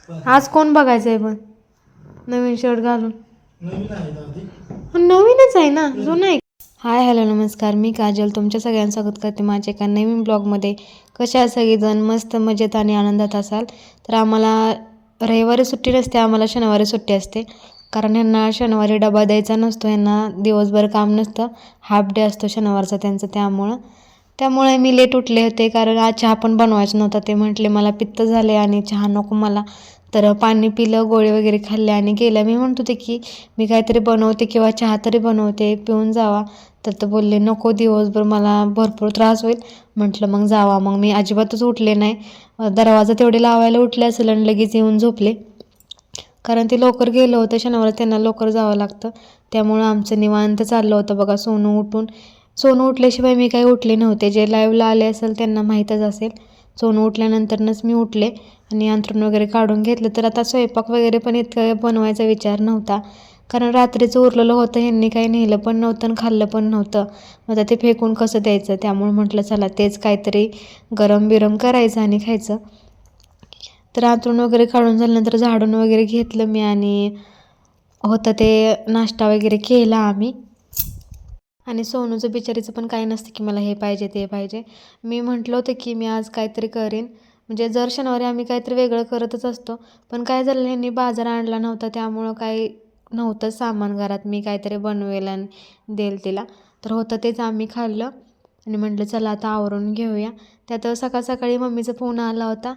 आज कोण बघायचं आहे पण नवीन शर्ट घालून? नवीन आहे दादी. नवीनच आहे ना, जुनं आहे. हाय हॅलो नमस्कार, मी काजल तुमच्या सगळ्यांचं स्वागत करते माझ्या एका नवीन ब्लॉगमध्ये. कशा आहे सगळेजण? मस्त मजेत आणि आनंदात असाल तर. आम्हाला रविवारी सुट्टी नसते, आम्हाला शनिवारी सुट्टी असते. कारण ह्यांना शनिवारी डबा द्यायचा नसतो, ह्यांना दिवसभर काम नसतं, हाफ डे असतो शनिवारचा त्यांचं. त्यामुळे मी लेट उठले होते, कारण आज चहा पण बनवायचा नव्हता. ते म्हटले मला पित्त झाले आणि चहा नको मला, तर पाणी पिलं, गोळी वगैरे खाल्ले आणि गेलं. मी म्हणत होते की मी काहीतरी बनवते किंवा चहा तरी बनवते, पिऊन जावा. तर ते बोलले नको, दिवसभर मला भरपूर त्रास होईल. म्हटलं मग जावा. मग मी अजिबातच उठले नाही. दरवाजा तेवढे लावायला उठले असेल आणि लगेच येऊन झोपले, कारण ते लवकर गेलं होतं शनिवार, त्यांना लवकर जावं लागतं. त्यामुळं आमचं निवांत चाललं होतं बघा. सोनू उठल्याशिवाय मी काही उठले नव्हते. जे लाईव्हला आले असेल त्यांना माहीतच असेल. सोनू उठल्यानंतरच मी उठले आणि अंथरूण वगैरे काढून घेतलं. तर आता स्वयंपाक वगैरे पण इतकं बनवायचा विचार नव्हता, कारण रात्रीचं उरलेलं होतं, ह्यांनी काही नेलं पण नव्हतं आणि खाल्लं पण नव्हतं. मग ते फेकून कसं द्यायचं, त्यामुळे म्हटलं चला तेच काहीतरी गरम बिरम करायचं आणि खायचं. तर अंथरूण वगैरे काढून झाल्यानंतर झाडून वगैरे घेतलं मी आणि होतं ते नाश्ता वगैरे केला आम्ही. आणि सोनूचं बिचारीचं पण काही नसतं की मला हे पाहिजे ते पाहिजे. मी म्हटलं होतं की मी आज काहीतरी करेन, म्हणजे जर शनिवारी आम्ही काहीतरी वेगळं करतच असतो. पण काय झालं, ह्यांनी बाजार आणला नव्हता, त्यामुळं काही नव्हतं सामान घरात. मी काहीतरी बनवेल आणि देईल तिला, तर होतं तेच आम्ही खाल्लं. आणि म्हटलं चला आता आवरून घेऊया. त्यात सकाळ सकाळी मम्मीचा फोन आला होता,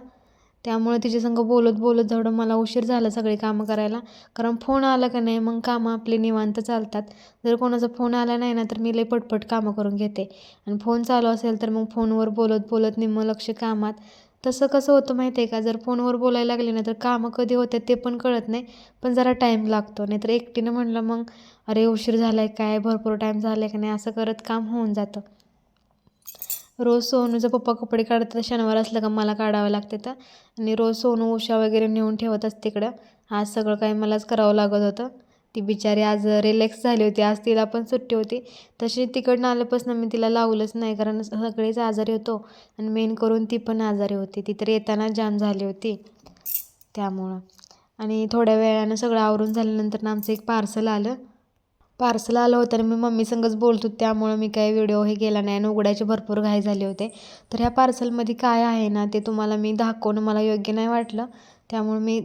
त्यामुळे तिच्यासंग बोलत बोलत थोडं मला उशीर झाला सगळी कामं करायला. कारण फोन आला का नाही मग कामं आपली निवांत चालतात. जर कोणाचा फोन आला नाही ना तर मी लई पटपट कामं करून घेते, आणि फोन चालू असेल तर मग फोनवर बोलत बोलत निम्मं लक्ष कामात. तसं कसं होतं माहिती आहे का, जर फोनवर बोलायला लागले ना तर कामं कधी होतात ते पण कळत नाही, पण जरा टाईम लागतो. नाहीतर एकटीनं म्हणलं मग अरे उशीर झाला आहे काय, भरपूर टाईम झाला आहे का नाही, असं करत काम होऊन जातं. रोज सोनूचा पप्पा कपडे काढतात, शनिवार असलं का मला काढावं लागते तर. आणि रोज सोनू उशा वगैरे नेऊन ठेवत असते तिकडं. आज सगळं काही मलाच करावं लागत होतं. ती बिचारी आज रिलॅक्स झाली होती, आज तिला पण सुट्टी होती. तशी तिकडनं आल्यापासून मी तिला लावलंच नाही, कारण सगळेच आजारी होतो आणि मेन करून ती पण आजारी होती. ती तर येताना जाम झाली होती त्यामुळं. आणि थोड्या वेळानं सगळं आवरून झाल्यानंतर आमचं एक पार्सल आलं होतं आणि मी मम्मीसंगच बोलत होते, त्यामुळं मी काही व्हिडिओ हे केला नाही आणि उघडायचे भरपूर घाई झाले होते. तर ह्या पार्सलमध्ये काय आहे ना ते तुम्हाला मी दाखवणं मला योग्य नाही वाटलं, त्यामुळे मी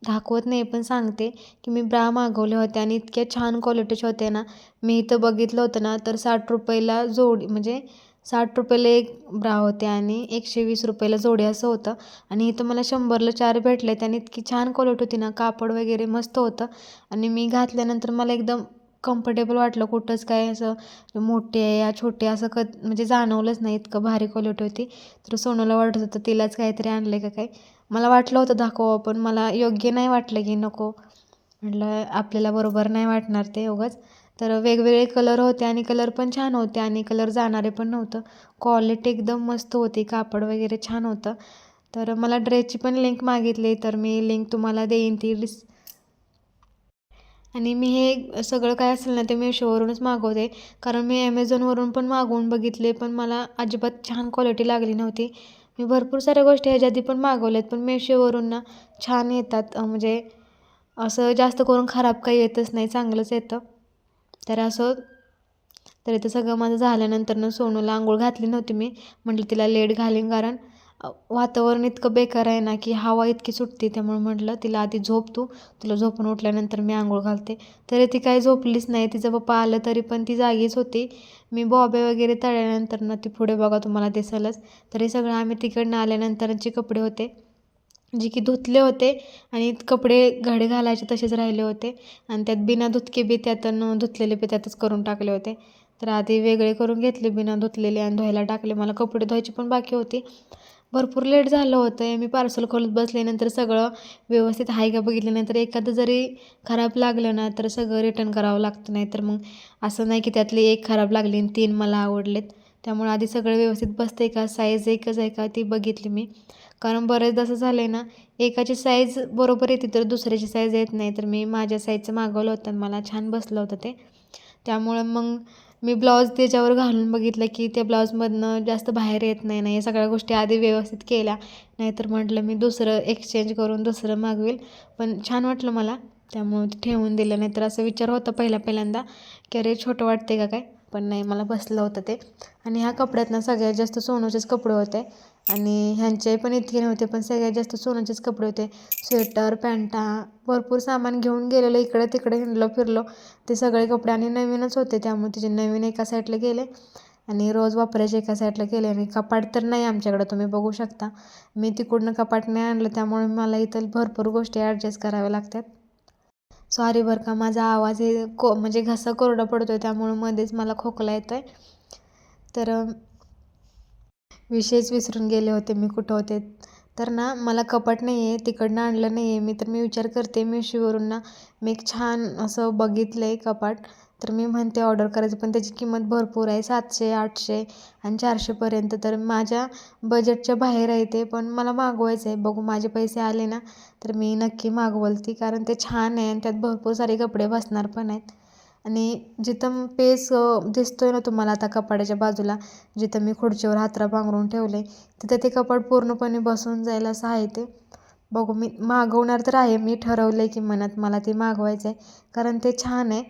दाखवत नाही, पण सांगते की मी ब्रा मागवले होते आणि इतक्या छान क्वालिटीचे होते ना. मी इथं बघितलं होतं ना तर 60 रुपयाला जोडी, म्हणजे 60 रुपयाला एक ब्रा होते आणि 120 रुपयाला जोडी असं होतं. आणि इथं मला 100ला 4 भेटले. आणि इतकी छान क्वालिटी होती ना, कापड वगैरे मस्त होतं. आणि मी घातल्यानंतर मला एकदम कम्फर्टेबल वाटलं. कुठंच काय असं मोठे या छोटे असं म्हणजे जाणवलंच नाही, इतकं भारी क्वालिटी होती. तर सोनूला वाटत होतं तिलाच काहीतरी आणलं का काय. मला वाटलं होतं दाखवावं, पण मला योग्य नाही वाटलं की नको, म्हटलं आपल्याला बरोबर नाही वाटणार ते उगाच. तर वेगवेगळे कलर होते आणि कलर पण छान होते आणि कलर जाणारे पण नव्हतं. क्वालिटी एकदम मस्त होती, कापड वगैरे छान होतं. तर मला ड्रेसची पण लिंक मागितली, तर मी लिंक तुम्हाला देईन ती. आणि मी हे सगळं काय असेल ना ते मिशोवरूनच मागवते, कारण मी ॲमेझॉनवरून पण मागवून बघितले, पण मला अजिबात छान क्वालिटी लागली नव्हती. मी भरपूर साऱ्या गोष्टी ह्याच्या आधी पण मागवल्यात, पण मिशोवरून ना छान येतात, म्हणजे असं जास्त करून खराब काही येतच नाही, चांगलंच येतं. तर असं, तर इथं सगळं माझं झाल्यानंतर सोनूला आंघोळ घातली नव्हती मी, म्हटलं तिला लेट घालीन, कारण वातावरण इतकं बेकार आहे ना की हवा इतकी सुटते, त्यामुळे म्हटलं तिला आधी झोप तू, तुला झोपून उठल्यानंतर मी आंघोळ घालते. तरी ती काही झोपलीच नाही. तिचा पप्पा आलं तरी पण ती जागीच होती. मी बॉबे वगैरे तळल्यानंतर ती पुढे बघा तुम्हाला दिसेलच. तरी सगळं आम्ही तिकडनं आल्यानंतरचे कपडे होते, जे की धुतले होते आणि कपडे घडी घालायचे तसेच राहिले होते, आणि त्यात बिना धुतके बी त्यात धुतलेले बी त्यातच करून टाकले होते. तर आधी वेगळे करून घेतले बिना धुतलेले आणि धुवायला टाकले. मला कपडे धुवायची पण बाकी होती. भरपूर लेट झालं होतं. मी पार्सल खोलत बसल्यानंतर सगळं व्यवस्थित आहे का बघितल्यानंतर एखादं जरी खराब लागलं ना तर सगळं रिटर्न करावं लागतं, नाही तर मग असं नाही की त्यातली एक खराब लागली आणि 3 मला आवडलेत. त्यामुळे आधी सगळं व्यवस्थित बसते का, साईज एकच आहे का ती बघितली मी, कारण बरेचदा असं झालं आहे ना, एकाची साईज बरोबर येते तर दुसऱ्याची साईज येत नाही. तर मी माझ्या साईजचं मागवलं होतं आणि मला छान बसलं होतं ते, त्यामुळं मग मी ब्लाऊज त्याच्यावर घालून बघितलं की त्या ब्लाऊजमधनं जास्त बाहेर येत नाही ना, या सगळ्या गोष्टी आधी व्यवस्थित केल्या. नाहीतर म्हटलं मी दुसरं एक्सचेंज करून दुसरं मागवेल. पण छान वाटलं मला, त्यामुळे ते ठेवून दिलं. नाहीतर असं विचार होता पहिल्यांदा की अरे छोटं वाटते का काय, पण नाही, मला बसलं होतं ते. आणि ह्या कपड्यात ना सगळ्यात जास्त सोनूचेच कपडे होते आणि ह्यांचे पण इतके नव्हते, पण सगळ्यात जास्त सोनूचेच कपडे होते. स्वेटर, पॅन्टा, भरपूर सामान घेऊन गेलेलो, इकडे तिकडे हिंडलो फिरलो. ते सगळे कपडे आणि नवीनच होते, त्यामुळे तिचे नवीन एका साईडला गेले आणि रोज वापरायचे एका साईडला गेले. आणि कपाट तर नाही आमच्याकडं, तुम्ही बघू शकता. मी तिकडनं कपाट नाही आणलं, त्यामुळे मला इथं भरपूर गोष्टी ॲडजस्ट कराव्या लागतात. सॉरी बरं का, माझा आवाज हे म्हणजे घसा कोरडा पडतो आहे, त्यामुळं मध्येच मला खोकला येतो आहे. तर विषयच विसरून गेले होते मी कुठं होते. तर ना मला कपाट नाही आहे, तिकडनं आणलं नाही आहे मी. तर मी विचार करते मिशोवरून ना मी एक छान असं बघितलं आहे कपाट. तर मी म्हणते ऑर्डर करायचं, पण त्याची किंमत भरपूर आहे, 700, 800 आणि 400पर्यंत. तर माझ्या बजेटच्या बाहेर आहे ते, पण मला मागवायचं आहे. बघू माझे पैसे आले ना तर मी नक्की मागवल ती, कारण ते छान आहे आणि त्यात भरपूर सारे कपडे बसणार पण आहेत. आणि जिथं पेस दिसतोय ना तुम्हाला आता कपाटाच्या बाजूला, जिथं मी खुर्चीवर हातरा पांघरून ठेवले, तिथं ते कपाट पूर्णपणे बसून जाईल असं आहे ते. बघू, मी मागवणार तर आहे, मी ठरवलं आहे की मनात मला ते मागवायचं आहे, कारण ते छान आहे.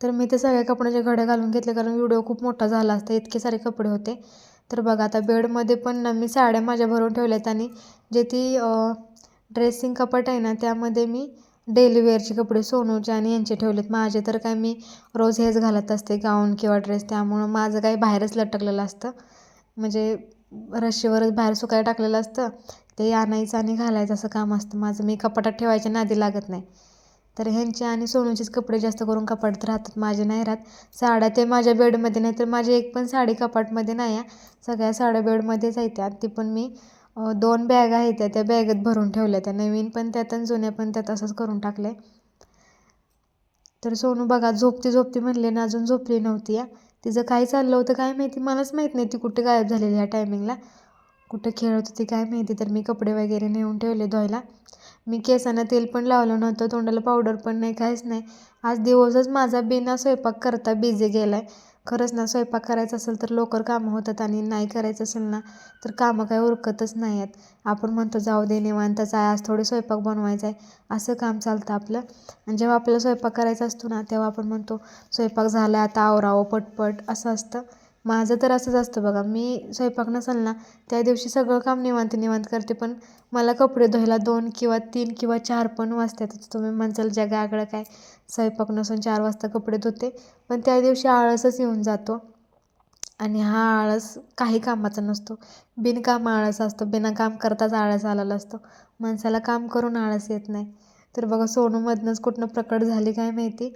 तर मी ते सगळ्या कपड्याचे घड्या घालून घेतले, कारण व्हिडिओ खूप मोठा झाला असता, इतके सारे कपडे होते. तर बघा आता बेडमध्ये पण ना मी साड्या माझ्या भरून ठेवल्यात आणि जे ती ड्रेसिंग कपाट आहे ना त्यामध्ये मी डेली वेअरचे कपडे सोनूचे आणि यांचे ठेवलेत. माझे तर काय मी रोज हेच घालत असते, गाऊन किंवा ड्रेस, त्यामुळं माझं काही बाहेरच लटकलेलं असतं, म्हणजे रश्शीवरच बाहेर सुकायला टाकलेलं असतं. ते आणायचं आणि घालायचं असं काम असतं माझं. मी कपाटात ठेवायच्या नादी लागत नाही. तर ह्यांचे आणि सोनूचेच कपडे जास्त करून कपाटात राहतात, माझे नाही राहत. साड्या ते माझ्या बेडमध्ये नाही, तर माझी एक पण साडी कपाटमध्ये नाही आहे, सगळ्या साड्या बेडमध्येच आहेत त्या. ती पण मी 2 बॅग आहेत त्या बॅगेत भरून ठेवल्या, त्या नवीन पण त्यात आणि जुन्या पण त्यात, असंच करून टाकलं आहे. तर सोनू बघा झोपती म्हणले ना, अजून झोपली नव्हती या. तिचं काय चाललं होतं काय माहिती, मलाच माहीत नाही ती कुठे गायब झालेली ह्या टायमिंगला, कुठं खेळत होती काय माहिती. तर मी कपडे वगैरे नेऊन ठेवले धुवायला. मी केसांना तेल पण लावलं नव्हतं, तोंडाला पावडर पण नाही, काहीच नाही. आज दिवसच माझा बिना स्वयंपाक करता बिझी गेला आहे. खरंच ना, स्वयंपाक करायचं असेल तर लवकर कामं होतात आणि नाही करायचं असेल ना तर कामं काय उरकतच नाही आहेत. आपण म्हणतो जाऊ दे निवांतच आहे, आज थोडे स्वयंपाक बनवायचा आहे, असं काम चालतं आपलं. आणि जेव्हा आपल्याला स्वयंपाक करायचा असतो ना तेव्हा आपण म्हणतो स्वयंपाक झाला आता आवरावं पटपट, असं असतं. माझं तर असंच असतं बघा, मी स्वयंपाक नसेल ना त्या दिवशी सगळं काम निवांत करते, पण मला कपडे धुवायला 2 किंवा 3 किंवा 4 पण वाजतात. तुम्ही म्हणसाल जगाकडं काय, स्वयंपाक नसून 4 वाजता कपडे धुते, पण त्या दिवशी आळसच येऊन जातो. आणि हा आळस काही कामाचा नसतो, बिनकाम आळस असतो, बिना काम करताच आळस आलेला असतो. माणसाला काम करून आळस येत नाही. तर बघा सोनूमधनंच कुठनं प्रकट झाली काय माहिती.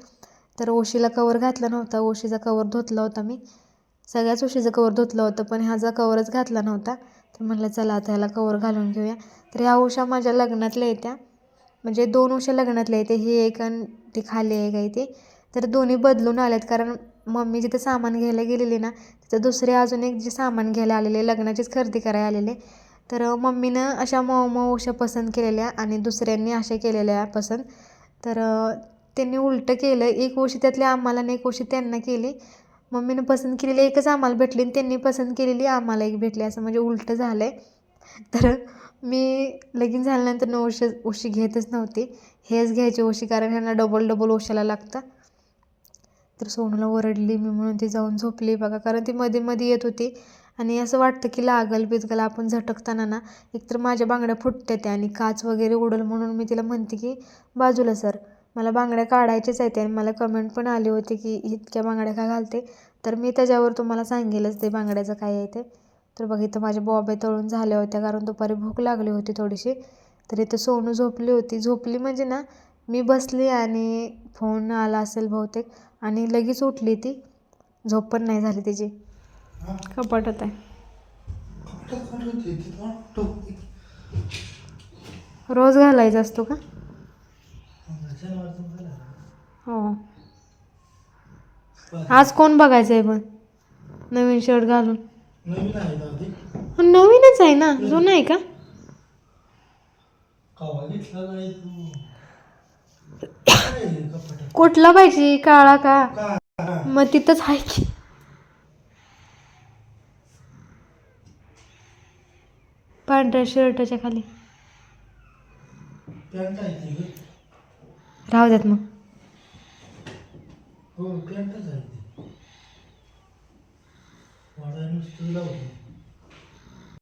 तर उशीला कवर घातला नव्हता, उशीचा कवर धुतला होता मी, सगळ्याच उशीचं कवर धुतलं होतं, पण ह्याचा कवरच घातला नव्हता. तर म्हटलं चला आता ह्याला कवर घालून घेऊया. तर ह्या उषा माझ्या लग्नातल्या येत्या, म्हणजे 2 उषा लग्नातल्या येते, ही एक आणि ती खाली एक आहे ती. तर दोन्ही बदलून आल्यात, कारण मम्मी जिथे सामान घ्यायला गेलेली ना तिथं दुसरे अजून एक जे सामान घ्यायला आलेले, लग्नाचीच खरेदी करायला आलेले. तर मम्मीनं अशा मऊ उषा पसंत केलेल्या आणि दुसऱ्यांनी अशा केलेल्या पसंत. तर त्यांनी उलटं केलं, एक उशी त्यातली आम्हाला आणि एक उशी त्यांना केली. मम्मीनं पसंत केलेली एकच आम्हाला भेटली आणि त्यांनी पसंत केलेली आम्हाला एक भेटली, असं म्हणजे उलटं झालं आहे. तर मी लगीन झाल्यानंतर उशी घेतच नव्हती, हेच घ्यायची उशी, कारण ह्यांना डबल उशाला लागतं. तर सोनूला ओरडली मी म्हणून ती जाऊन झोपली बघा, कारण ती मध्ये येत होती आणि असं वाटतं की लागल बिजगल. आपण झटकताना ना एकतर माझ्या बांगड्या फुटतात त्या आणि काच वगैरे उडल, म्हणून मी तिला म्हणते की बाजूला सर, मला बांगड्या काढायच्याच आहेत. आणि मला कमेंट पण आली होती की इतक्या बांगड्या का घालते, तर मी त्याच्यावर तुम्हाला सांगेलच ते बांगड्याचं काय आहे ते. तर बघ इथं माझ्या बॉब्या तळून झाल्या होत्या, कारण दुपारी भूक लागली होती थोडीशी. तर इथं सोनू झोपली म्हणजे ना मी बसली आणि फोन आला असेल बहुतेक आणि लगेच उठली ती, झोप पण नाही झाली तिची. कपाटात आहे, रोज घालायचा असतो का? हो, आज कोण बघायचं आहे पण नवीन शर्ट घालून? नवीनच आहे ना, जुना आहे का? कुठला पाहिजे, काळा का? मग तिथंच आहे की. पांढऱ्या शर्टाच्या खाली पॅन्ट आहे ती गं. राहू द्यात मग. हो पॅन्टच आहे ती.